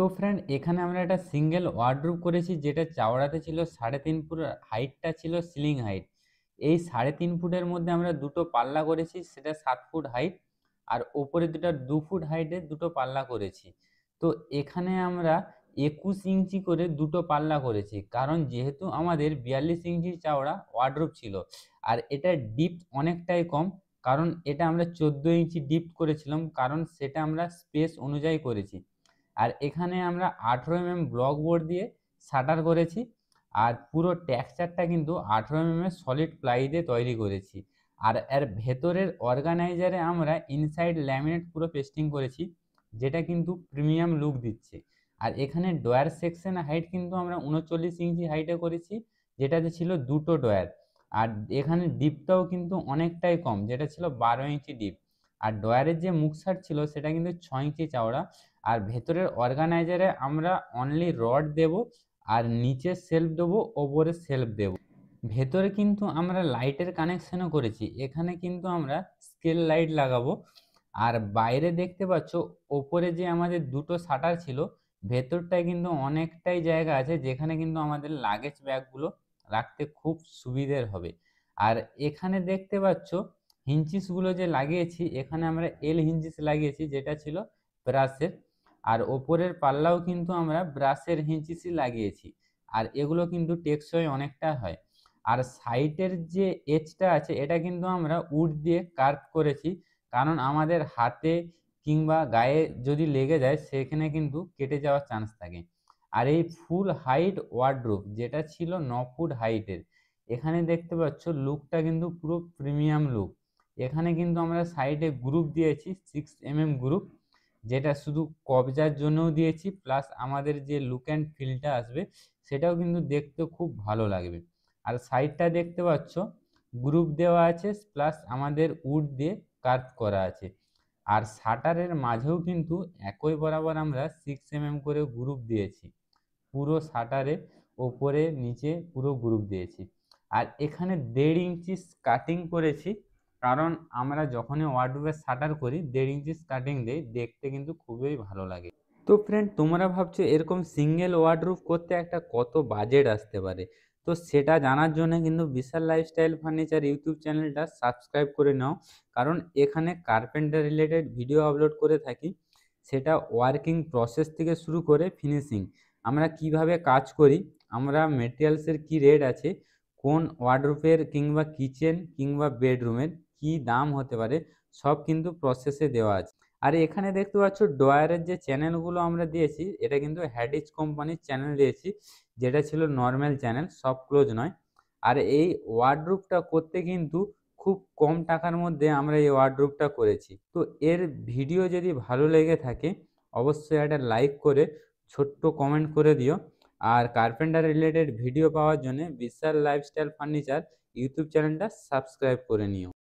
তো ফ্রেন্ড এখানে আমরা একটা সিঙ্গেল ওয়ার্ডরোব করেছি, যেটা চওড়াতে ছিল 3.5 ফুট, হাইটটা ছিল সিলিং হাইট। এই 3.5 ফুটের মধ্যে আমরা দুটো পাল্লা করেছি, সেটা 7 ফুট হাইট, আর ওপরে দুটো 2 ফুট হাইটের দুটো পাল্লা করেছি। তো এখানে আমরা 21 ইঞ্চি করে দুটো পাল্লা করেছি, কারণ যেহেতু আমাদের 42 ইঞ্চি চওড়া ওয়ার্ডরোব ছিল, আর এটা ডিপ অনেকটাই কম, কারণ এটা আমরা 14 ইঞ্চি ডিপ করেছিলাম, কারণ সেটা আমরা স্পেস অনুযায়ী করেছি। আর এখানে আমরা 18 mm ব্লক বোর্ড দিয়ে শাটার করেছি, আর পুরো টেক্সচারটা কিন্তু 18 mm এর সলিড প্লাই দিয়ে তৈরি করেছি। আর এর ভেতরের অর্গানাইজারে আমরা ইনসাইড ল্যামিনেট পুরো পেস্টিং করেছি, যেটা কিন্তু প্রিমিয়াম লুক দিচ্ছে। আর এখানে ডয়ার সেকশন হাইট কিন্তু আমরা 39 ইঞ্চি হাইটে করেছি, যেটাতে ছিল দুটো ডয়ার। আর এখানে ডিপটাও কিন্তু অনেকটাই কম, যেটা ছিল 12 ইঞ্চি ডিপ। আর ডয়ারের যে মুখসাট ছিল সেটা কিন্তু 6 ইঞ্চি চওড়া। আর ভেতরের অর্গানাইজারে আমরা অনলি রড দেব, আর নিচে সেলফ দেবো, ওপরে সেলফ দেব। ভেতরে কিন্তু আমরা লাইটের কানেকশনও করেছি, এখানে কিন্তু আমরা স্কেল লাইট লাগাবো। আর বাইরে দেখতে পাচ্ছ ওপরে যে আমাদের দুটো শাটার ছিল, ভেতরটায় কিন্তু অনেকটাই জায়গা আছে, যেখানে কিন্তু আমাদের লাগেজ ব্যাগগুলো রাখতে খুব সুবিধের হবে। আর এখানে দেখতে পাচ্ছ হিঞ্চিসগুলো যে লাগিয়েছি, এখানে আমরা এল হিঞ্চিস লাগিয়েছি, যেটা ছিল ব্রাশের। আর ওপরের পাল্লাও কিন্তু আমরা ব্রাশের হিঞ্চিসই লাগিয়েছি, আর এগুলো কিন্তু টেকসই অনেকটা হয়। আর সাইডের যে এজটা আছে, এটা কিন্তু আমরা উড দিয়ে কার্ভ করেছি, কারণ আমাদের হাতে কিংবা গায়ে যদি লেগে যায় সেখানে কিন্তু কেটে যাওয়ার চান্স থাকে। আর এই ফুল হাইট ওয়ার্ডরোব যেটা ছিল 9 ফুট হাইটের, এখানে দেখতে পাচ্ছ লুকটা কিন্তু পুরো প্রিমিয়াম লুক। এখানে কিন্তু আমরা সাইডে গ্রুপ দিয়েছি 6 mm গ্রুপ, যেটা শুধু কবজার জন্যও দিয়েছি, প্লাস আমাদের যে লুক অ্যান্ড ফিলটা আসবে সেটাও কিন্তু দেখতে খুব ভালো লাগবে। আর সাইডটা দেখতে পাচ্ছ গ্রুপ দেওয়া আছে, প্লাস আমাদের উড দিয়ে কার্ভ করা আছে। আর শাটারের মাঝেও কিন্তু একই বরাবর আমরা 6 mm করে গ্রুপ দিয়েছি, পুরো শাটারে ওপরে নিচে পুরো গ্রুপ দিয়েছি। আর এখানে 1.5 ইঞ্চি কাটিং করেছি, কারণ আমরা যখনই ওয়ার্ডরোবের শাটার করি 1.5 ইঞ্চি কাটিং দেই, দেখতে কিন্তু খুবই ভালো লাগে। তো ফ্রেন্ড তোমরা ভাবছো এরকম সিঙ্গেল ওয়ার্ডরোব করতে একটা কত বাজেট আসতে পারে, তো সেটা জানার জন্য কিন্তু বিশাল লাইফস্টাইল ফার্নিচার ইউটিউব চ্যানেলটা সাবস্ক্রাইব করে নাও, কারণ এখানে কার্পেন্টার রিলেটেড ভিডিও আপলোড করে থাকি। সেটা ওয়ার্কিং প্রসেস থেকে শুরু করে ফিনিশিং, আমরা কিভাবে কাজ করি, আমরা মেটেরিয়ালসের কি রেট আছে, কোন ওয়ার্ডরোবের কিংবা কিচেন কিংবা বেডরুমের কি দাম হতে পারে, সব কিন্তু প্রসেসে দেওয়া আছে। আর এখানে দেখতে পাচ্ছ ডয়ারের যে চ্যানেলগুলো আমরা দিয়েছি, এটা কিন্তু হ্যাডিচ কোম্পানির চ্যানেল দিয়েছি, যেটা ছিল নর্মাল চ্যানেল, সব ক্লোজ নয়। আর এই ওয়ার্ডরোবটা করতে কিন্তু খুব কম টাকার মধ্যে আমরা এই ওয়ার্ডরোবটা করেছি। তো এর ভিডিও যদি ভালো লেগে থাকে অবশ্যই একটা লাইক করে ছোট্ট কমেন্ট করে দিও। আর কার্পেন্টার রিলেটেড ভিডিও পাওয়ার জন্য বিশাল লাইফস্টাইল ফার্নিচার ইউটিউব চ্যানেলটা সাবস্ক্রাইব করে নিও।